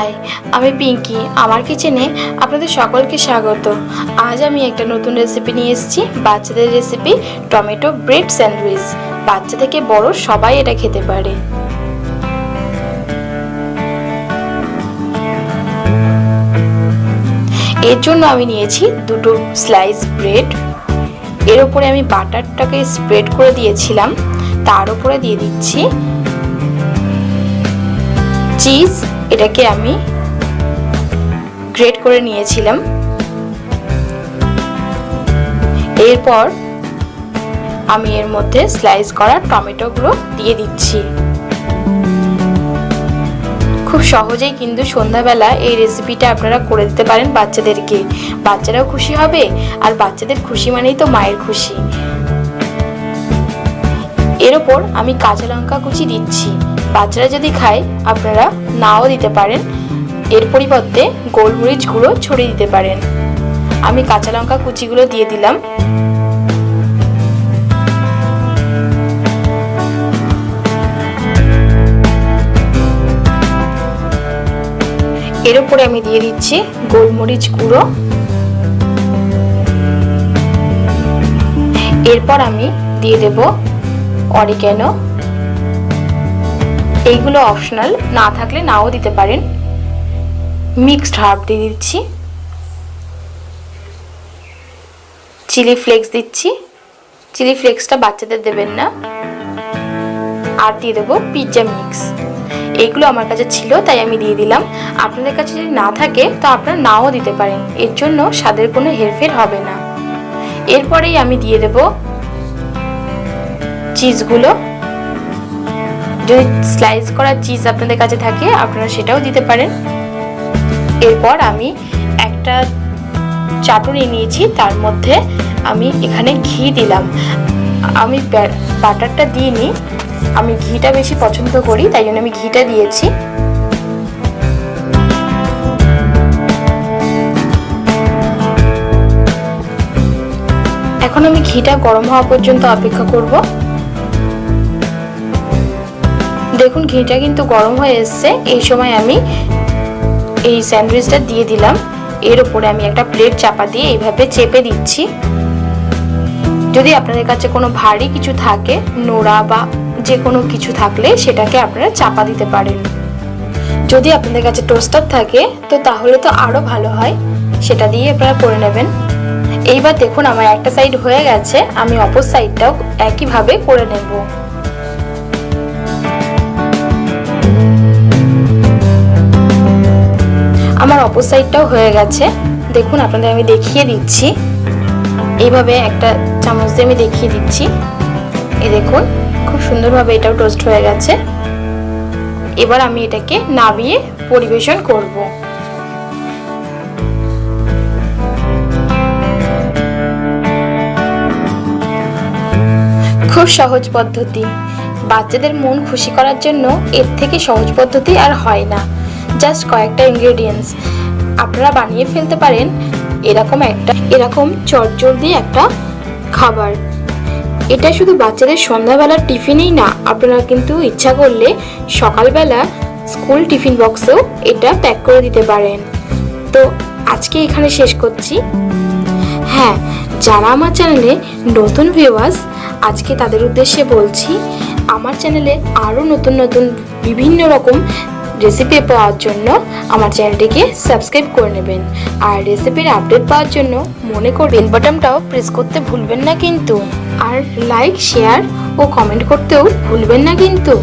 High, আমি পিঙ্কি। আমার কিচেনে আপনাদের সকলকে স্বাগত। আজ আমি একটা নতুন রেসিপি নিয়ে এসেছি, বাচ্চাদের রেসিপি টমেটো ব্রেড স্যান্ডউইচ। বাচ্চা থেকে বড় সবাই এটা খেতে পারে। এর জন্য আমি নিয়েছি দুটো স্লাইস ব্রেড। এর উপরে আমি বাটারটাকে স্প্রেড করে দিয়েছিলাম, তার উপরে দিয়ে দিচ্ছি চিজ। এটাকে আমি গ্রেট করে নিয়েছিলাম। এরপর আমি এর মধ্যে স্লাইস করা টমেটোগুলো দিয়ে দিচ্ছি। খুব সহজেই কিন্তু সন্ধ্যাবেলা এই রেসিপিটা আপনারা করে দিতে পারেন বাচ্চাদেরকে। বাচ্চারাও খুশি হবে, আর বাচ্চাদের খুশি মানেই তো মায়ের খুশি। এর ওপর আমি কাঁচা লঙ্কা কুচি দিচ্ছি। বাচ্চারা যদি খায় আপনারা নাও দিতে পারেন, এর পরিবর্তে গোলমরিচ গুঁড়ো ছড়িয়ে দিতে পারেন। আমি কাঁচা লঙ্কা কুচিগুলো দিয়ে দিলাম। এর উপরে আমি দিয়ে দিচ্ছি গোলমরিচ গুঁড়ো। এরপর আমি দিয়ে দেব অরিগ্যানো। এইগুলো অপশনাল, না থাকলে নাও দিতে পারেন। মিক্সড হার্ব দিয়ে দিচ্ছি, চিলি ফ্লেক্স দিচ্ছি। চিলি ফ্লেক্সটা বাচ্চাদের দেবেন না। আর দিয়ে দেবো পিৎজা মিক্স। এইগুলো আমার কাছে ছিল তাই আমি দিয়ে দিলাম। আপনাদের কাছে যদি না থাকে তো আপনারা নাও দিতে পারেন, এর জন্য স্বাদের কোনো হেরফের হবে না। এরপরেই আমি দিয়ে দেব চিজগুলো। যদি স্লাইস করা চিজ আপনাদের কাছে থাকে আপনারা সেটাও দিতে পারেন। এরপর আমি একটা চাটুনি নিয়েছি, তার মধ্যে আমি এখানে ঘি দিলাম। আমি বাটারটা দিইনি, আমি ঘিটা বেশি পছন্দ করি, তাই জন্য আমি ঘিটা দিয়েছি। এখন আমি ঘিটা গরম হওয়া পর্যন্ত অপেক্ষা করব। দেখুন ঘিটা কিন্তু গরম হয়ে এসছে। এই সময় আমি এই স্যান্ডউইচটা দিয়ে দিলাম। এর উপরে আমি একটা প্লেট চাপা দিয়ে এইভাবে চেপে দিচ্ছি। যদি আপনাদের কাছে কোনো ভারী কিছু থাকে, নোড়া বা যে কোনো কিছু থাকলে সেটাকে আপনারা চাপা দিতে পারেন। যদি আপনাদের কাছে টোস্টার থাকে তো তাহলে তো আরো ভালো হয়, সেটা দিয়ে আপনারা করে নেবেন। এইবার দেখুন আমার একটা সাইড হয়ে গেছে, আমি অপর সাইডটাও একইভাবে করে নেব। আমার অপর সাইডটাও হয়ে গেছে। দেখুন আপনাদের আমি দেখিয়ে দিচ্ছি, এইভাবে একটা চামচ দিয়ে আমি দেখিয়ে দিচ্ছি। এই দেখুন খুব সুন্দরভাবে এটাও টোস্ট হয়ে গেছে। এবার আমি এটাকে নামিয়ে পরিবেশন করব। খুব সহজ পদ্ধতি। বাচ্চাদের মন খুশি করার জন্য এর থেকে সহজ পদ্ধতি আর হয় না। জাস্ট কয়েকটা ইনগ্রেডিয়েন্টস আপনারা বানিয়ে ফেলতে পারেন এরকম চটজলদি একটা খাবার। এটা শুধু বাচ্চাদের সন্ধ্যাবেলার টিফিনেই না, আপনারা কিন্তু ইচ্ছা করলে সকালবেলা স্কুল টিফিন বক্সেও এটা প্যাক করে দিতে পারেন। তো আজকে এখানে শেষ করছি। হ্যাঁ, যারা আমার চ্যানেলে নতুন ভিউয়ার্স, আজকে তাদের উদ্দেশ্যে বলছি, আমার চ্যানেলে আরও নতুন নতুন বিভিন্ন রকম রেসিপি পাওয়ার জন্য আমার চ্যানেলটিকে সাবস্ক্রাইব করে নেবেন। আর রেসিপির আপডেট পাওয়ার জন্য মনে করে বেল বাটনটাও প্রেস করতে ভুলবেন না কিন্তু। আর লাইক, শেয়ার ও কমেন্ট করতেও ভুলবেন না কিন্তু।